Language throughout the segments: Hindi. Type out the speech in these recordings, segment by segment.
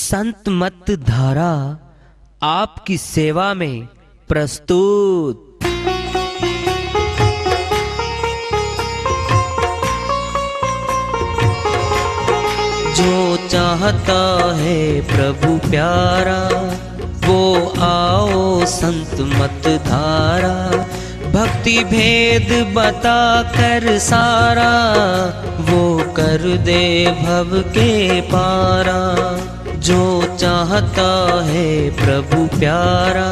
संत मत धारा आपकी सेवा में प्रस्तुत। जो चाहता है प्रभु प्यारा वो आओ संत मत धारा। भक्ति भेद बता कर सारा वो कर दे भव के पारा। जो चाहता है प्रभु प्यारा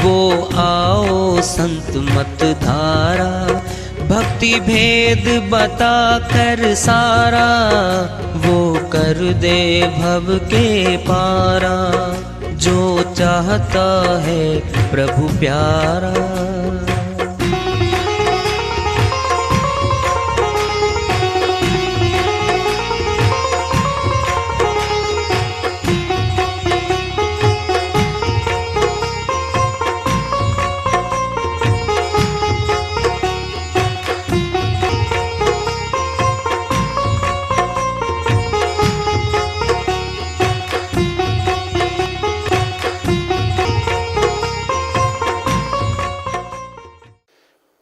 वो आओ संत मत धारा। भक्ति भेद बता कर सारा वो कर दे भव के पारा। जो चाहता है प्रभु प्यारा।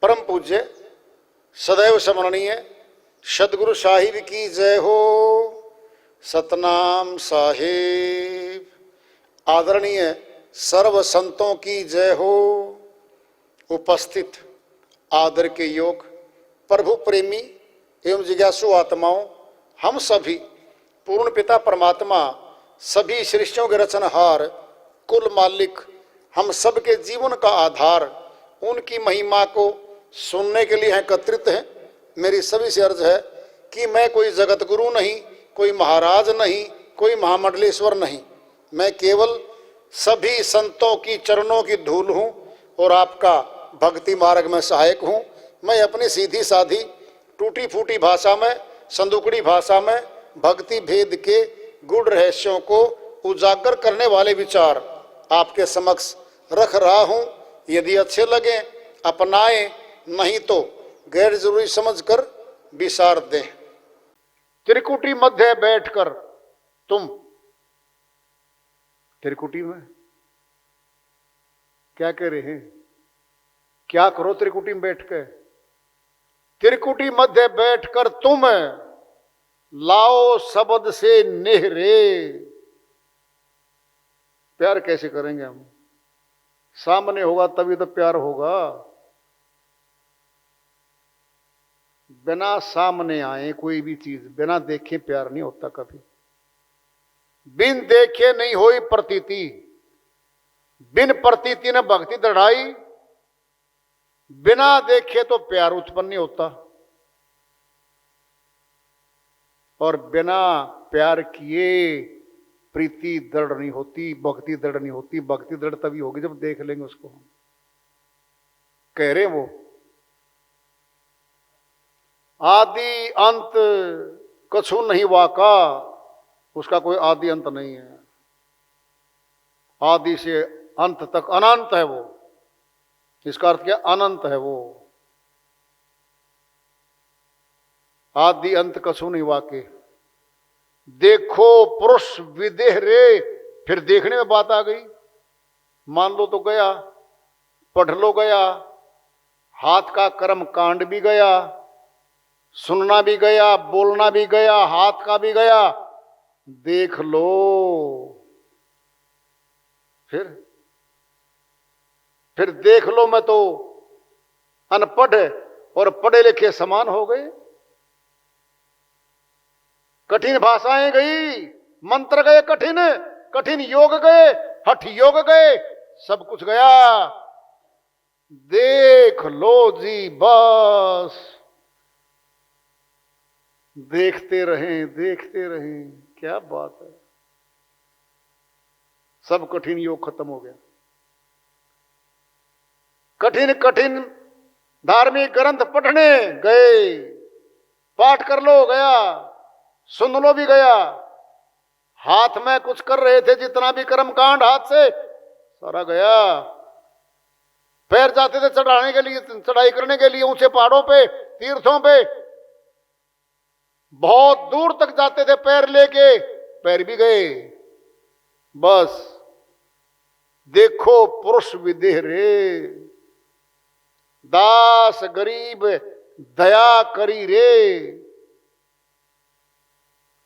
परम पूज्य सदैव स्मरणीय सदगुरु साहिब की जय हो। सतनाम साहिब। आदरणीय सर्व संतों की जय हो। उपस्थित आदर के योग प्रभु प्रेमी एवं जिज्ञासु आत्माओं, हम सभी पूर्ण पिता परमात्मा सभी सृष्टियों के रचनहार कुल मालिक हम सबके जीवन का आधार उनकी महिमा को सुनने के लिए एकत्रित हैं। मेरी सभी से अर्ज है कि मैं कोई जगत गुरु नहीं, कोई महाराज नहीं, कोई महामंडलेश्वर नहीं। मैं केवल सभी संतों की चरणों की धूल हूँ और आपका भक्ति मार्ग में सहायक हूँ। मैं अपनी सीधी साधी टूटी फूटी भाषा में, संदुकड़ी भाषा में भक्ति भेद के गूढ़ रहस्यों को उजागर करने वाले विचार आपके समक्ष रख रहा हूँ। यदि अच्छे लगे अपनाएं, नहीं तो गैर जरूरी समझकर विसार दें। त्रिकुटी मध्य बैठकर तुम त्रिकुटी में क्या कह रहे हैं? क्या करो त्रिकुटी में बैठ के? त्रिकुटी मध्य बैठकर तुम लाओ शब्द से नेहरे। प्यार कैसे करेंगे हम? सामने होगा तभी तो प्यार होगा। बिना सामने आए कोई भी चीज, बिना देखे प्यार नहीं होता कभी। बिन देखे नहीं होई प्रतीति, बिन प्रतीति ने भक्ति दृढ़ाई। बिना देखे तो प्यार उत्पन्न नहीं होता और बिना प्यार किए प्रीति दृढ़ नहीं होती, भक्ति दृढ़ नहीं होती। भक्ति दृढ़ तभी होगी जब देख लेंगे उसको। हम कह रहे वो आदि अंत कछु नहीं वाका, उसका कोई आदि अंत नहीं है। आदि से अंत तक अनंत है वो। इसका अर्थ क्या? अनंत है वो। आदि अंत कछु नहीं वाके। देखो पुरुष विदेह रे। फिर देखने में बात आ गई। मान लो तो गया, पढ़ लो गया, हाथ का कर्म कांड भी गया, सुनना भी गया, बोलना भी गया, हाथ का भी गया। देख लो। फिर देख लो में तो अनपढ़ और पढ़े लिखे समान हो गए। कठिन भाषाएं गई, मंत्र गए, कठिन कठिन योग गए, हठ योग गए, सब कुछ गया। देख लो जी बस। देखते रहें, देखते रहें। क्या बात है। सब कठिन योग खत्म हो गया। कठिन कठिन धार्मिक ग्रंथ पढ़ने गए, पाठ कर लो गया, सुन लो भी गया। हाथ में कुछ कर रहे थे, जितना भी कर्म कांड हाथ से सारा गया। पैर जाते थे चढ़ाने के लिए, चढ़ाई करने के लिए ऊंचे पहाड़ों पे, तीर्थों पे, बहुत दूर तक जाते थे पैर लेके, पैर भी गए। बस देखो पुरुष विदेह रे, दास गरीब दया करी रे।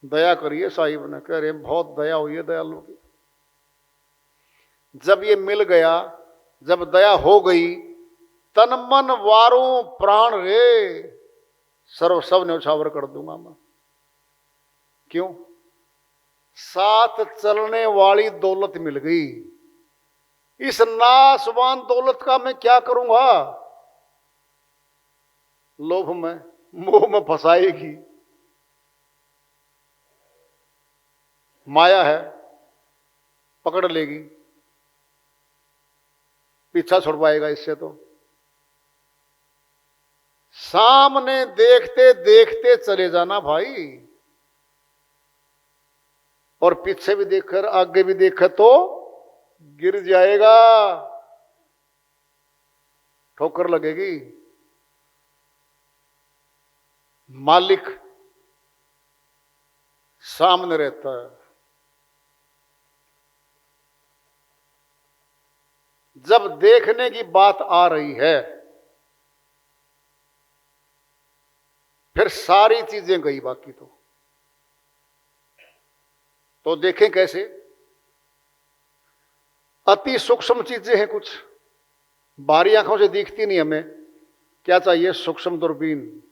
दया करिए साहिब ने, कह रहे बहुत दया हुई है दयालु की। जब ये मिल गया, जब दया हो गई, तन मन वारों प्राण रे, सर्व सब न्यौछावर कर दूंगा मैं। क्यों? साथ चलने वाली दौलत मिल गई। इस नाशवान दौलत का मैं क्या करूंगा? लोभ में मोह में फंसाएगी, माया है, पकड़ लेगी, पीछा छुड़वाएगा इससे। तो सामने देखते देखते चले जाना भाई, और पीछे भी देखकर आगे भी देखकर तो गिर जाएगा, ठोकर लगेगी। मालिक सामने रहता है। जब देखने की बात आ रही है, फिर सारी चीजें गई, बाकी तो देखें कैसे? अति सूक्ष्म चीजें हैं कुछ, बाहरी आंखों से दिखती नहीं हमें। क्या चाहिए? सूक्ष्म दूरबीन।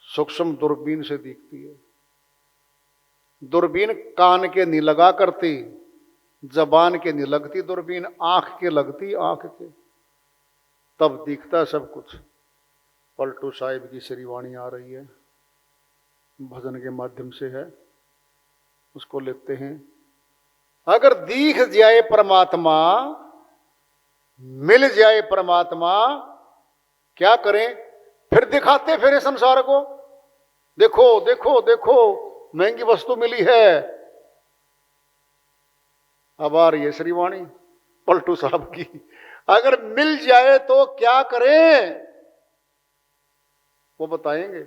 सूक्ष्म दूरबीन से दिखती है। दूरबीन कान के नहीं लगा करती, जबान के नहीं लगती, दूरबीन आंख के लगती, आंख के, तब दिखता सब कुछ। पलटू साहिब की श्री वाणी आ रही है, भजन के माध्यम से है, उसको लेते हैं। अगर दिख जाए परमात्मा, मिल जाए परमात्मा, क्या करें? फिर दिखाते फिर संसार को, देखो देखो देखो महंगी वस्तु मिली है। अब आ रही है श्रीवाणी पलटू साहब की। अगर मिल जाए तो क्या करें, वो बताएंगे।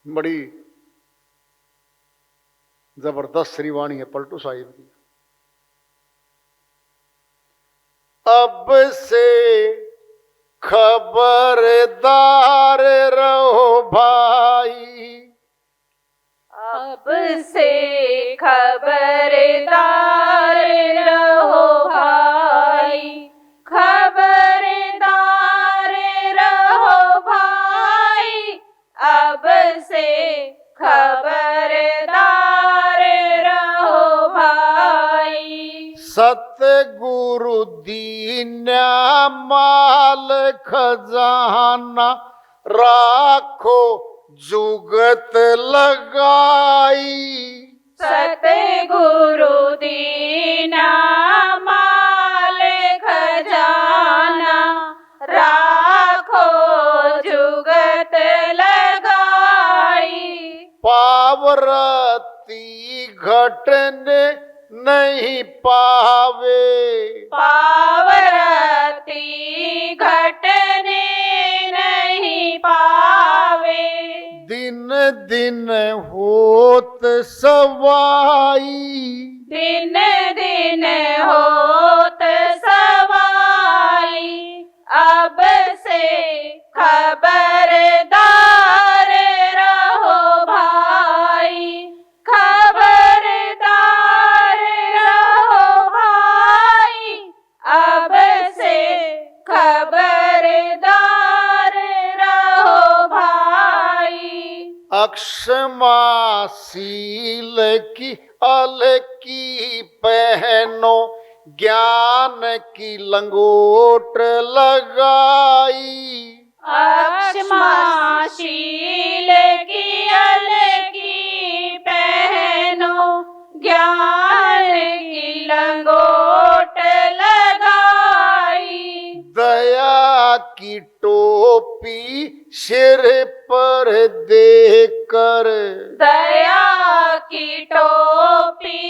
बड़ी जबरदस्त श्रीवाणी है पलटू साहिब की। अब से खबरदार रहो भाई, अब से खबरदार रहो भाई, खबरदार रहो भाई, अब से खबरदार रहो भाई। सतगुरु दीन्या माल खजाना, राखो जुगत लगाई। सतगुरु दीना माल खजाना, राखो जुगत लगाई। पावरती घटने नहीं पावे, पावरती घटने नहीं पावे। दिन दिन होत सवाई, दिन दिन होत सवाई। अब से खबरदार रहो भाई, खबरदार रहो भाई, अब से खबरदार रहो भाई। अक्षमाशील की अलकी पहनो, ज्ञान की लंगोट लगाई। अक्षमाशील की अलकी पहनो, ज्ञान की लंगोट लगाई। दया की टोपी सिर पर देकर, दया की टोपी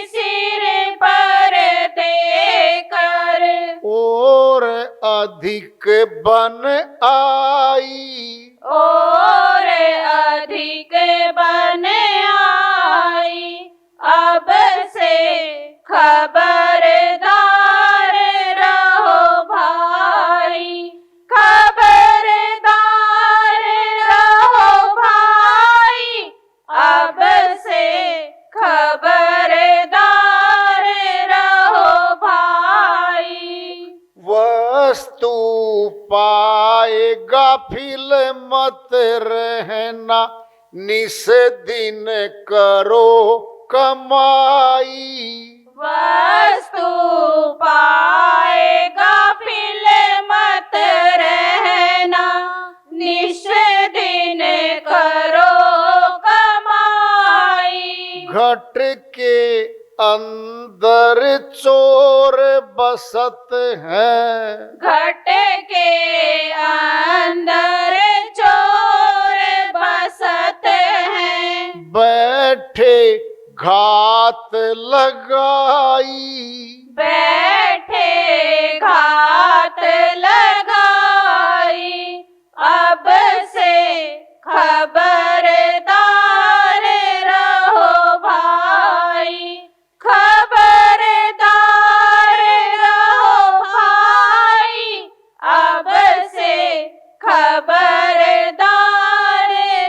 सिर पर देकर, और अधिक बन आई। और अधिक बन आई। अब मत रहना, निस दिन करो कमाई। वस्तु पाए गाफिल मत रहना, निश दिन करो कमाई। घट के अंदर चोर बसत हैं, घट के अंदर चोर बसत हैं, बैठे घात लगाई। बैठे घात लगाई। अब से खबरदार रहो भाई, खबरदार रहो भाई। अब से खबरदार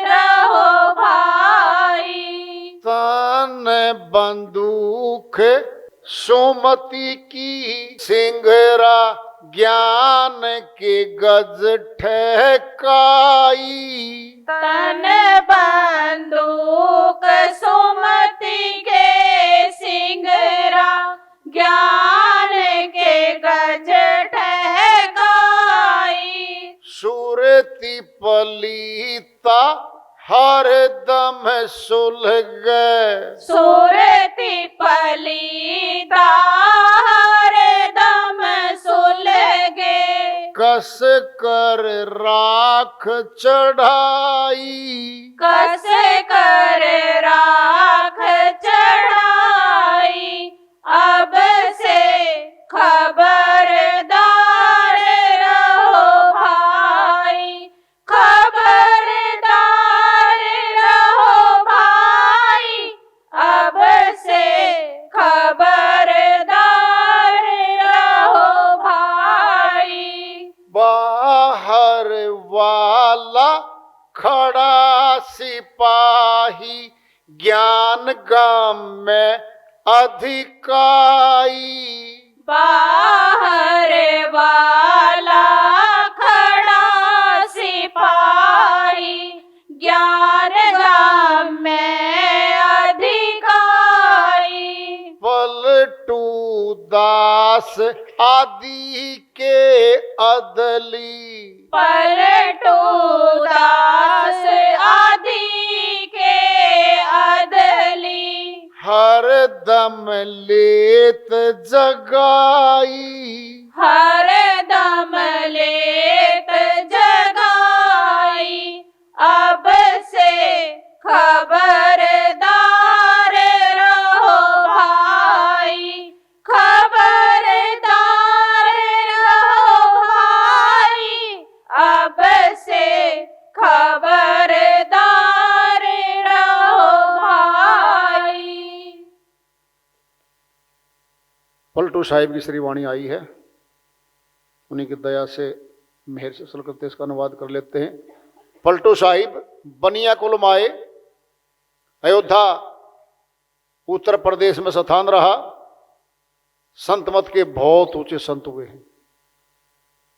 रहो भाई। तन बंदूक सुमति की, सिंगरा ज्ञान के गज ठहकाई। तन बंदूक सुमति के, सिंगरा ज्ञान के गज ठहकाई। सुरति पलीता हर दम सुलग, सुरति पलीता हर दम सुलगे। कस कर राख चढ़ाई। कस कर राख चढ़ाई। अब से खबरदार रहो भाई, खबरदार रहो भाई। अब से खबरदार रहो भाई। बाहर वाला खड़ा सिपाही, ज्ञान गाम में अधिकाई। बाहर वाला खड़ा सिपाही, ज्ञान गाम में अधिकाई। पलटू दास आदि के अदली, पलटू दास आदि के अदली। हर दम लेत जगाई। हर दम लेत जगाई। अब से खबरदार रहो भाई, खबरदार रहो भाई। अब से खबरदार रहो भाई। पलटू साहिब की श्री वाणी आई है, उन्हीं की दया से मेहर से असल करते इसका अनुवाद कर लेते हैं। पलटू साहिब बनिया कुल माए, अयोध्या उत्तर प्रदेश में स्थान रहा। संत मत के बहुत ऊंचे संत हुए हैं।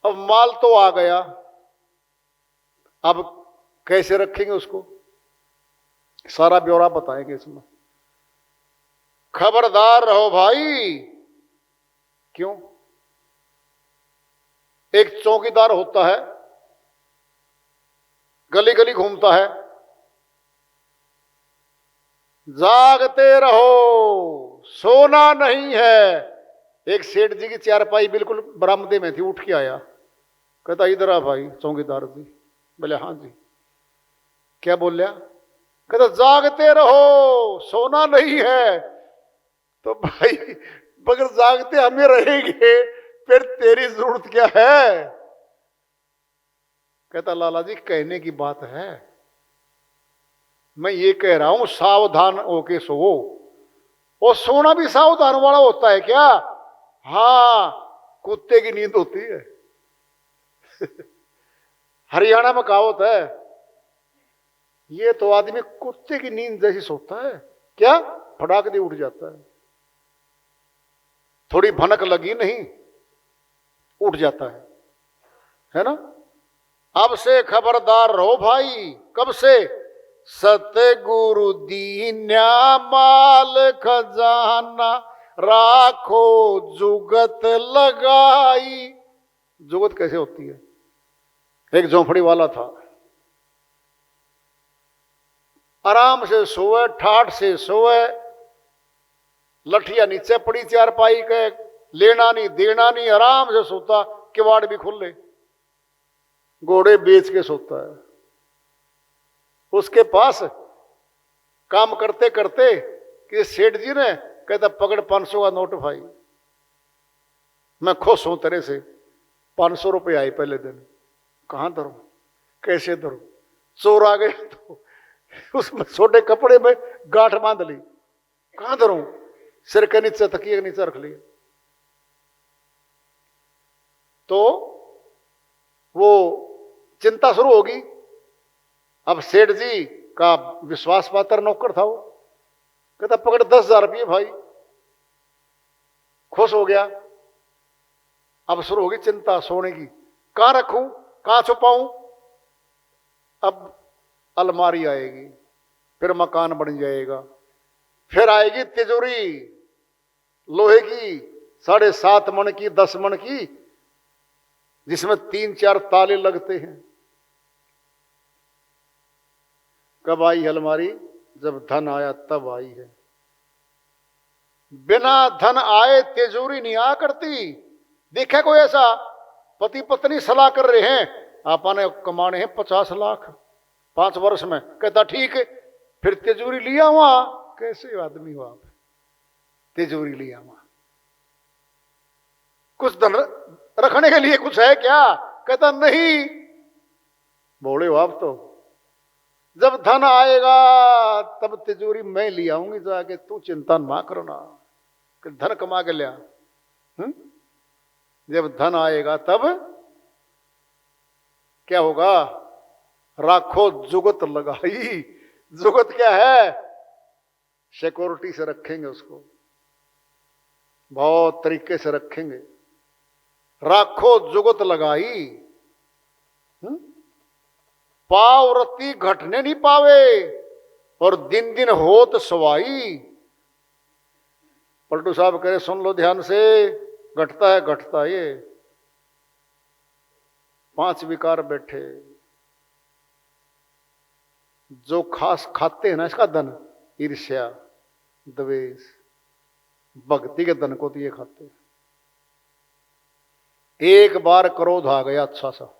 अब माल तो आ गया, अब कैसे रखेंगे उसको, सारा ब्यौरा बताएंगे इसमें। खबरदार रहो भाई। क्यों? एक चौकीदार होता है, गली गली घूमता है, जागते रहो, सोना नहीं है। एक सेठ जी की चारपाई बिल्कुल बरामदे में थी, उठ के आया, कहता इधर आ भाई चौकीदार जी। बोले हाँ जी। क्या बोल लिया? कहता जागते रहो, सोना नहीं है। तो भाई बगैर जागते हमें रहेंगे, फिर तेरी जरूरत क्या है? कहता लाला जी कहने की बात है, मैं ये कह रहा हूं सावधान होके सो। और सोना भी सावधान वाला होता है क्या? हाँ, कुत्ते की नींद होती है। हरियाणा में कहावत है, ये तो आदमी कुत्ते की नींद जैसी सोता है। क्या? फटाक दे उठ जाता है, थोड़ी भनक लगी नहीं उठ जाता है ना। अब से खबरदार रहो भाई। कब से? सतगुरु दीन्या माल खजाना, राखो जुगत लगाई। जुगत कैसे होती है? एक झोंपड़ी वाला था, आराम से सोए, ठाठ से सोए, लठिया नीचे पड़ी चारपाई के, लेना नहीं देना नहीं, आराम से सोता, किवाड़ भी खुले, घोड़े बेच के सोता है। उसके पास काम करते करते कि सेठ जी ने कहता पकड़ 500 का नोट भाई, मैं खुश हूं तेरे से। 500 रुपये आए पहले दिन। कहां धरूं, कैसे धरूं? चोर आ गए तो उसमें छोटे कपड़े में गांठ बांध ली, कहां धरूं? सिर के नीचे, तकिए के नीचे रख लिया। तो वो चिंता शुरू होगी। अब सेठ जी का विश्वास पात्र नौकर था वो, कहता पकड़ 10,000 रुपये भाई। खुश हो गया। अब शुरू होगी चिंता सोने की, कहां रखूं, कहां छुपाऊं? अब अलमारी आएगी, फिर मकान बन जाएगा, फिर आएगी तिजोरी लोहे की 7.5 मन की, 10 मन की, जिसमें 3-4 ताले लगते हैं। कब आई अलमारी? जब धन आया तब आई है। बिना धन आए तिजोरी नहीं आ करती। देखा कोई ऐसा? पति पत्नी सलाह कर रहे हैं, आपने कमाने हैं 50 लाख 5 वर्ष में, कहता ठीक है, फिर तिजोरी लिया वहां। कैसे आदमी हो आप? तिजोरी लिया वहां, कुछ धन रखने के लिए कुछ है क्या? कहता नहीं। बोले हो आप तो, जब धन आएगा तब तिजोरी मैं ले आऊंगी जाके, तू चिंता ना करना, कि धन कमा के लिया। जब धन आएगा तब क्या होगा? राखो जुगत लगाई। जुगत क्या है? सिक्योरिटी से रखेंगे उसको, बहुत तरीके से रखेंगे। राखो जुगत लगाई। पावरती घटने नहीं पावे, और दिन दिन होत सवाई। पलटू साहब कह रहे सुन लो ध्यान से, घटता है घटता है। ये 5 विकार बैठे, जो खास खाते हैं ना इसका धन, ईर्ष्या, द्वेष, भक्ति के धन को तो ये खाते हैं। एक बार क्रोध आ गया अच्छा सा,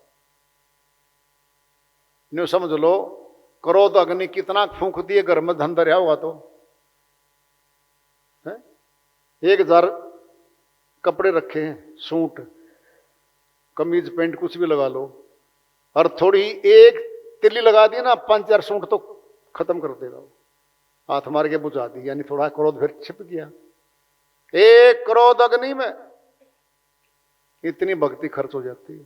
न्यू समझ लो, क्रोध अग्नि कितना फूंक दिए घर में, धन दरिया हुआ तो है? 1000 कपड़े रखे हैं, सूट कमीज पैंट कुछ भी लगा लो, और थोड़ी एक तिल्ली लगा दी ना, 5-4 सूट तो खत्म कर देगा वो, हाथ मार के बुझा दी। यानी थोड़ा क्रोध फिर छिप गया। एक क्रोध अग्नि में इतनी भक्ति खर्च हो जाती है।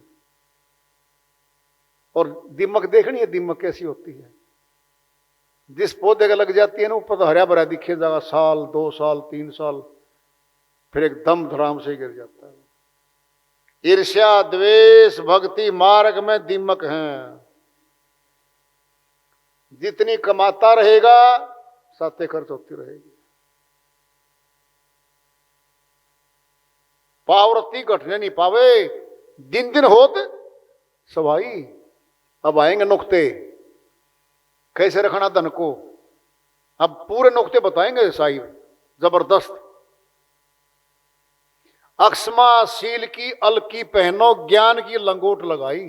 और दिमक देखनी है, दिमक कैसी होती है? जिस पौधे का लग जाती है ना, ऊपर तो हरा भरा दिखे जाएगा, साल 2 साल 3 साल, फिर एकदम धड़ाम से गिर जाता है। ईर्ष्या द्वेष भक्ति मार्ग में दिमक हैं। जितनी कमाता रहेगा साथे खर्च होती रहेगी। पावरती घटने नहीं पावे, दिन दिन होत सवाई। अब आएंगे नुक्ते, कैसे रखना धन को। अब पूरे नुक्ते बताएंगे साहिब, जबरदस्त। अक्षमा शील की अलकी पहनो, ज्ञान की लंगोट लगाई।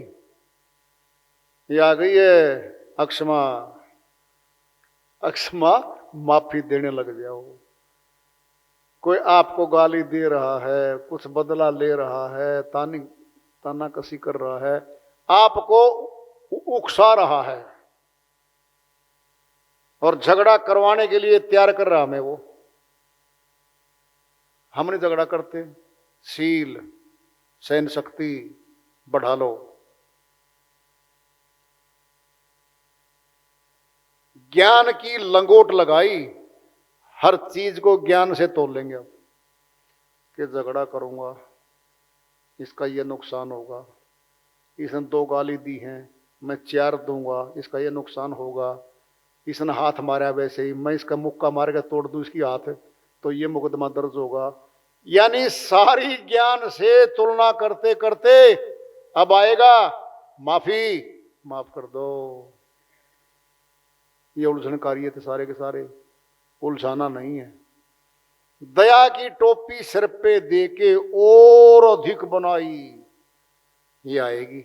ये आ गई है अक्षमा। अक्षमा माफी देने लग जाओ। कोई आपको गाली दे रहा है, कुछ बदला ले रहा है, ताना कसी कर रहा है, आपको उकसा रहा है और झगड़ा करवाने के लिए तैयार कर रहा हमें वो, हम नहीं झगड़ा करते। शील सहन शक्ति बढ़ा लो। ज्ञान की लंगोट लगाई, हर चीज को ज्ञान से तोल लेंगे अब, कि झगड़ा करूंगा इसका ये नुकसान होगा, इसने 2 गाली दी हैं, मैं 4 दूंगा, इसका ये नुकसान होगा, इसने हाथ मारा वैसे ही, मैं इसका मुक्का मार के तोड़ दूं इसकी हाथ, तो ये मुकदमा दर्ज होगा। यानी सारी ज्ञान से तुलना करते करते अब आएगा माफी, माफ कर दो। ये उलझन कार्य थे सारे के सारे, उलझाना नहीं है। दया की टोपी सिर पे दे के और अधिक बनाई, ये आएगी,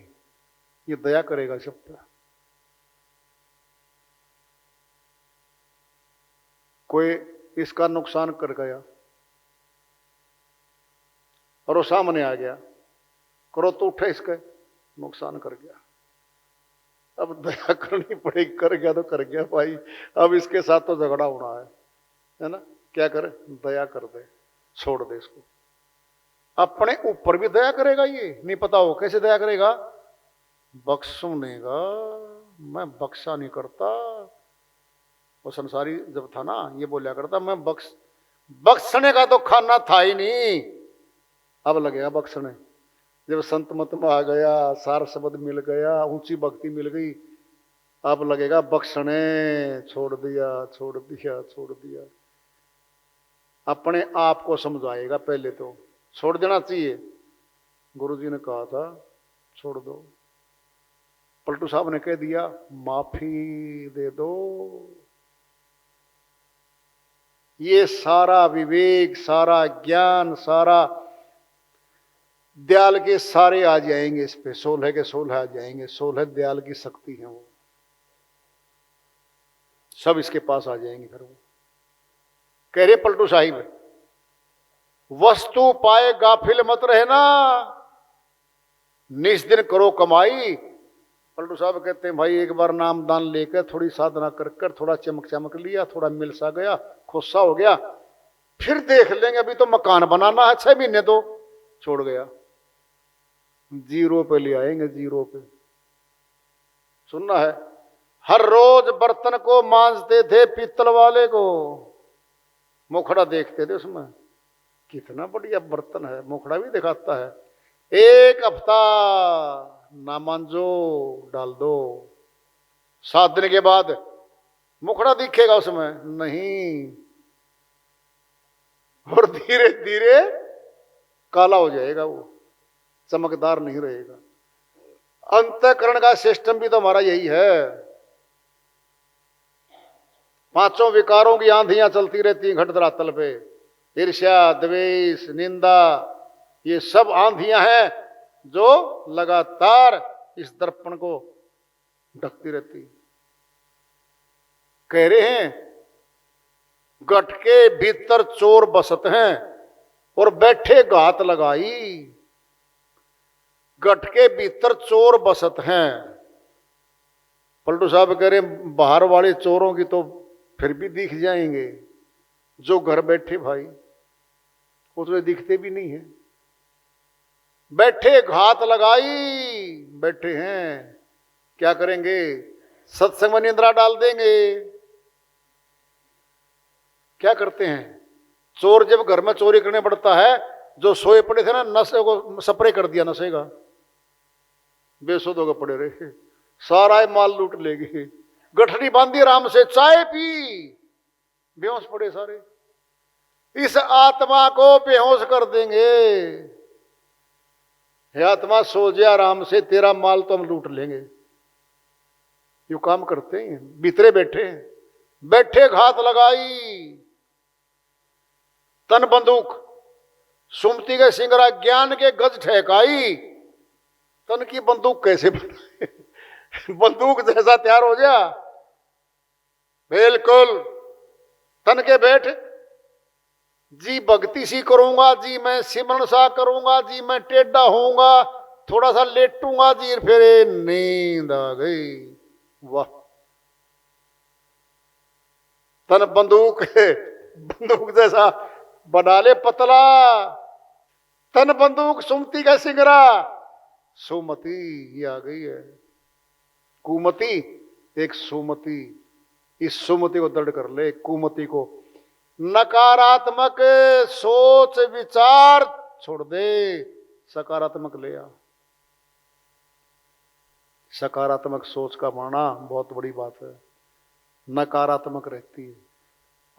ये दया करेगा सब पे। कोई इसका नुकसान कर गया और वो सामने आ गया, करो तो उठे, इसका नुकसान कर गया, अब दया करनी पड़ेगी, कर गया तो कर गया भाई, अब इसके साथ तो झगड़ा होना है ना, क्या करे, दया कर दे, छोड़ दे इसको। अपने ऊपर भी दया करेगा, ये नहीं पता हो कैसे दया करेगा, बख्शूनेगा, मैं बख्शा नहीं करता। वो संसारी जब था ना, ये बोला करता मैं बख्शने का तो खाना था ही नहीं, अब लगेगा बख्शने। जब संत मत में आ गया, सार शब्द मिल गया, ऊंची भक्ति मिल गई, अब लगेगा बख्शने, छोड़ दिया छोड़ दिया छोड़ दिया। अपने आप को समझाएगा, पहले तो छोड़ देना चाहिए, गुरुजी ने कहा था छोड़ दो, पलटू साहब ने कह दिया माफी दे दो। ये सारा विवेक, सारा ज्ञान, सारा दयाल के सारे आ जाएंगे इस पे, 16 के 16 आ जाएंगे, 16 दयाल की शक्ति है, वो सब इसके पास आ जाएंगे। फिर वो कह रहे पलटू साहिब, वस्तु पाए गाफिल मत रहना, निस दिन करो कमाई। पलटू साहब कहते हैं भाई एक बार नाम दान लेकर थोड़ी साधना कर कर थोड़ा चमक चमक लिया, थोड़ा मिल सा गया, खुशा हो गया, फिर देख लेंगे, अभी तो मकान बनाना है, 6 महीने तो छोड़ गया, 0 पे ले आएंगे, 0 पे। सुनना है, हर रोज बर्तन को मांजते थे पीतल वाले को, मुखड़ा देखते थे उसमें, कितना बढ़िया बर्तन है, मुखड़ा भी दिखाता है। 1 हफ्ता ना मांजो, डाल दो, 7 दिन के बाद मुखड़ा दिखेगा उसमें नहीं, और धीरे धीरे काला हो जाएगा, वो चमकदार नहीं रहेगा। अंतःकरण का सिस्टम भी तो हमारा यही है, 5 विकारों की आंधियां चलती रहती घट धरातल पे, ईर्ष्या, द्वेष, निंदा, ये सब आंधियां हैं जो लगातार इस दर्पण को ढकती रहती। कह रहे हैं गठ के भीतर चोर बसत हैं और बैठे घात लगाई, गठ के भीतर चोर बसत हैं। पलटू साहब कह रहे बाहर वाले चोरों की तो फिर भी दिख जाएंगे, जो घर बैठे भाई वो तो दिखते भी नहीं है, बैठे घात लगाई, बैठे हैं, क्या करेंगे, सत्संग में निंद्रा डाल देंगे। क्या करते हैं चोर, जब घर में चोरी करने पड़ता है, जो सोए पड़े थे ना, नशे को स्प्रे कर दिया, नशे का, बेसुध होकर पड़े रहे, सारा माल लूट लेंगे, गठरी बांधी आराम से, चाय पी, बेहोश पड़े सारे, इस आत्मा को बेहोश कर देंगे। हे आत्मा सो जा आराम से, तेरा माल तो हम लूट लेंगे। यू काम करते हैं, भीतरे बैठे, बैठे घात लगाई, तन बंदूक, सुमति के सिंगरा ज्ञान के गज ठहकाई। तन की बंदूक कैसे बनाए, बंदूक जैसा तैयार हो जा, बिल्कुल तन के बैठ, जी भक्ति सी करूंगा, जी मैं सिमरन सा करूंगा, जी मैं टेढ़ा होऊंगा, थोड़ा सा लेटूंगा जी, फिर नींद आ गई। वाह, तन बंदूक बंदूक जैसा बना ले पतला, तन बंदूक सुमति का सिंगरा, सुमति ये आ गई है, कुमति एक सुमति, इस सुमति को दृढ़ कर ले, कुमति को, नकारात्मक सोच विचार छोड़ दे, सकारात्मक ले आ। सकारात्मक सोच का माना बहुत बड़ी बात है। नकारात्मक रहती है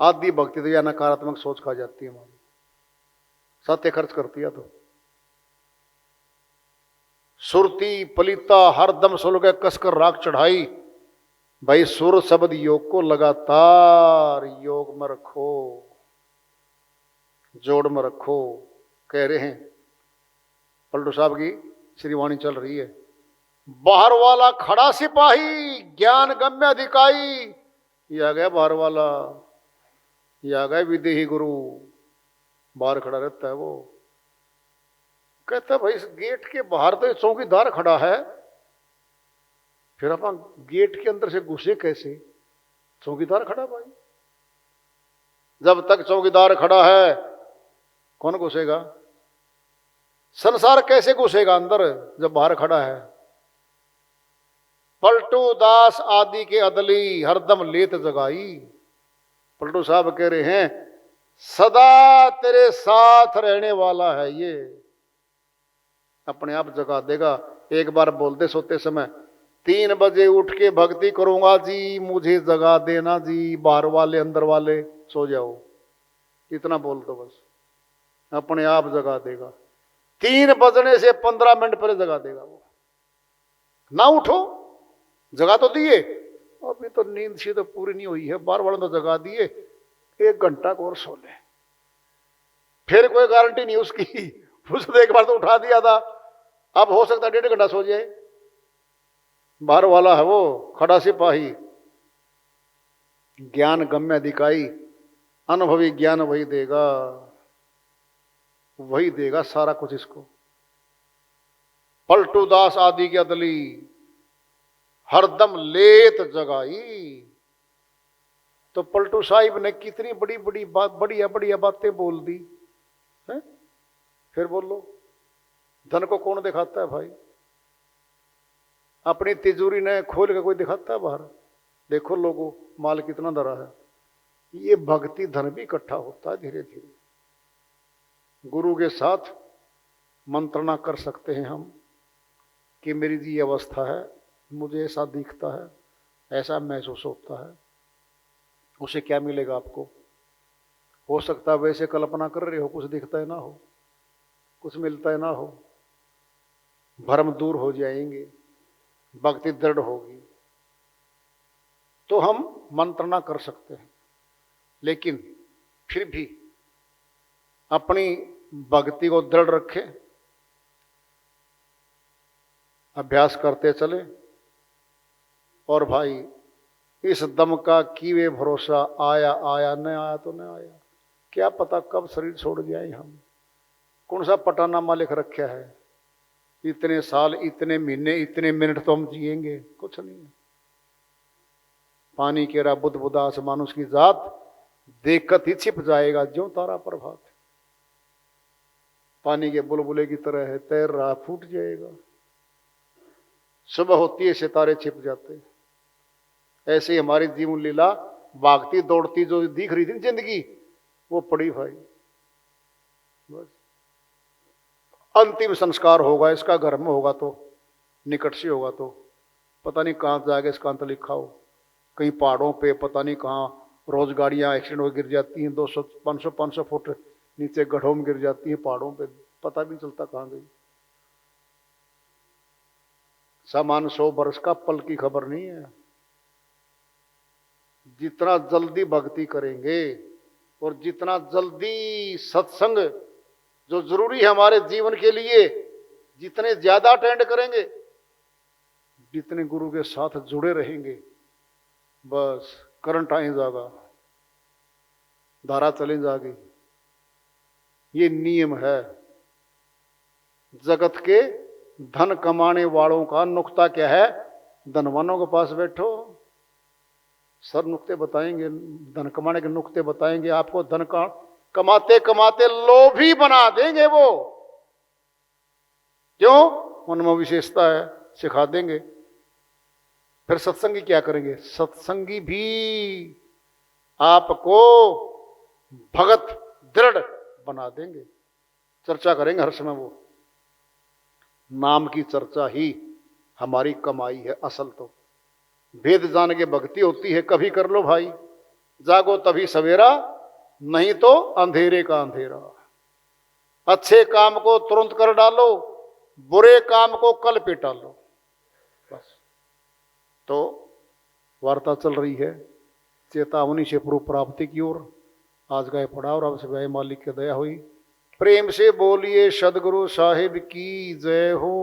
आदि भक्ति, तो या नकारात्मक सोच खा जाती है हमारी, सत्य खर्च करती है। तो सुरती पलिता हरदम सुलगे कसकर राख चढ़ाई। भाई सुर शब्द योग को लगातार योग में रखो, जोड़ में रखो। कह रहे हैं पलटू साहब की श्रीवाणी चल रही है, बाहर वाला खड़ा सिपाही ज्ञान गम्य अधिकाई। ये आ गया बाहर वाला, ये आ गया विदेही गुरु, बाहर खड़ा रहता है वो। कहता भाई इस गेट के बाहर तो चौकीदार खड़ा है, फिर अपन गेट के अंदर से घुसे कैसे? चौकीदार खड़ा भाई, जब तक चौकीदार खड़ा है कौन घुसेगा? संसार कैसे घुसेगा अंदर जब बाहर खड़ा है? पलटू दास आदि के अदली हरदम लेत जगाई। पलटू साहब कह रहे हैं सदा तेरे साथ रहने वाला है ये, अपने आप जगा देगा। एक बार बोलते सोते समय 3 बजे उठ के भक्ति करूंगा जी, मुझे जगा देना जी, बाहर वाले अंदर वाले सो जाओ, इतना बोल दो बस, अपने आप जगा देगा। 3 बजने से 15 मिनट पहले जगा देगा वो। ना उठो, जगा तो दिए, अभी तो नींद सी तो पूरी नहीं हुई है, बार बार तो जगा दिए, 1 घंटा को और सो ले, फिर कोई गारंटी नहीं उसकी। उसने एक बार तो उठा दिया था, अब हो सकता है 1.5 घंटा सो जाए। बाहर वाला है वो खड़ा सिपाही, ज्ञान गम्य अधिकाई, अनुभवी ज्ञान वही देगा, वही देगा सारा कुछ इसको। पलटू दास आदि की अदली हरदम लेत जगाई। तो पलटू साहिब ने कितनी बड़ी बड़ी बात, बढ़िया बढ़िया बातें बोल दी है? फिर बोलो धन को कौन दिखाता है भाई? अपनी तिजोरी ने खोल के कोई दिखाता है बाहर? देखो लोगों माल कितना धरा है। ये भक्ति धन भी इकट्ठा होता है धीरे धीरे। गुरु के साथ मंत्रणा कर सकते हैं हम कि मेरी जी अवस्था है, मुझे ऐसा दिखता है, ऐसा महसूस होता है। उसे क्या मिलेगा आपको? हो सकता है वैसे कल्पना कर रहे हो, कुछ दिखता है ना हो, कुछ मिलता है ना हो। भ्रम दूर हो जाएंगे, भक्ति दृढ़ होगी, तो हम मंत्रणा कर सकते हैं। लेकिन फिर भी अपनी भक्ति को दृढ़ रखें, अभ्यास करते चले। और भाई इस दम का कीवे भरोसा, आया आया, न आया तो न आया, क्या पता कब शरीर छोड़ जाए हम। कौन सा पटानामा लिख रखा है, इतने साल, इतने महीने, इतने मिनट तो हम जिएंगे? कुछ नहीं है। पानी केरा बुध बुदास मानुष की जात, देखत ही छिप जाएगा ज्यों तारा प्रभात। पानी के बुलबुले की तरह है, तैर रहा फूट जाएगा। सुबह होती है सितारे छिप जाते हैं। ऐसे ही हमारी जीवन लीला भागती दौड़ती जो दिख रही थी जिंदगी, वो पड़ी भाई। बस अंतिम संस्कार होगा इसका, घर में होगा तो, निकट से होगा तो, पता नहीं कहाँ जाके इसका अंत लिखा हो। कहीं पहाड़ों पे पता नहीं कहाँ रोज गाड़ियाँ एक्सीडेंट हो गिर जाती हैं, 200 500 फुट नीचे गड्ढों में गिर जाती हैं पहाड़ों पे, पता भी नहीं चलता कहाँ गई। सामान 100 वर्ष का, पल की खबर नहीं है। जितना जल्दी भक्ति करेंगे और जितना जल्दी सत्संग जो जरूरी है हमारे जीवन के लिए, जितने ज्यादा अटेंड करेंगे, जितने गुरु के साथ जुड़े रहेंगे, बस करंट आए जाएगा, धारा चले जाएगी। ये नियम है जगत के धन कमाने वालों का। नुक्ता क्या है? धनवानों के पास बैठो, सर नुक्ते बताएंगे, धन कमाने के नुक्ते बताएंगे आपको। धन का कमाते कमाते लोभी बना देंगे वो। क्यों? उनमें विशेषता है, सिखा देंगे। फिर सत्संगी क्या करेंगे? सत्संगी भी आपको भगत दृढ़ बना देंगे। चर्चा करेंगे हर समय वो, नाम की चर्चा ही हमारी कमाई है असल तो। वेद जान के भक्ति होती है, कभी कर लो भाई, जागो तभी सवेरा, नहीं तो अंधेरे का अंधेरा। अच्छे काम को तुरंत कर डालो, बुरे काम को कल पे टालो, बस। तो वार्ता चल रही है चेतावनी से पूर्व प्राप्ति की ओर। आज का ये पड़ाव अब से मालिक की दया हुई। प्रेम से बोलिए सदगुरु साहिब की जय हो।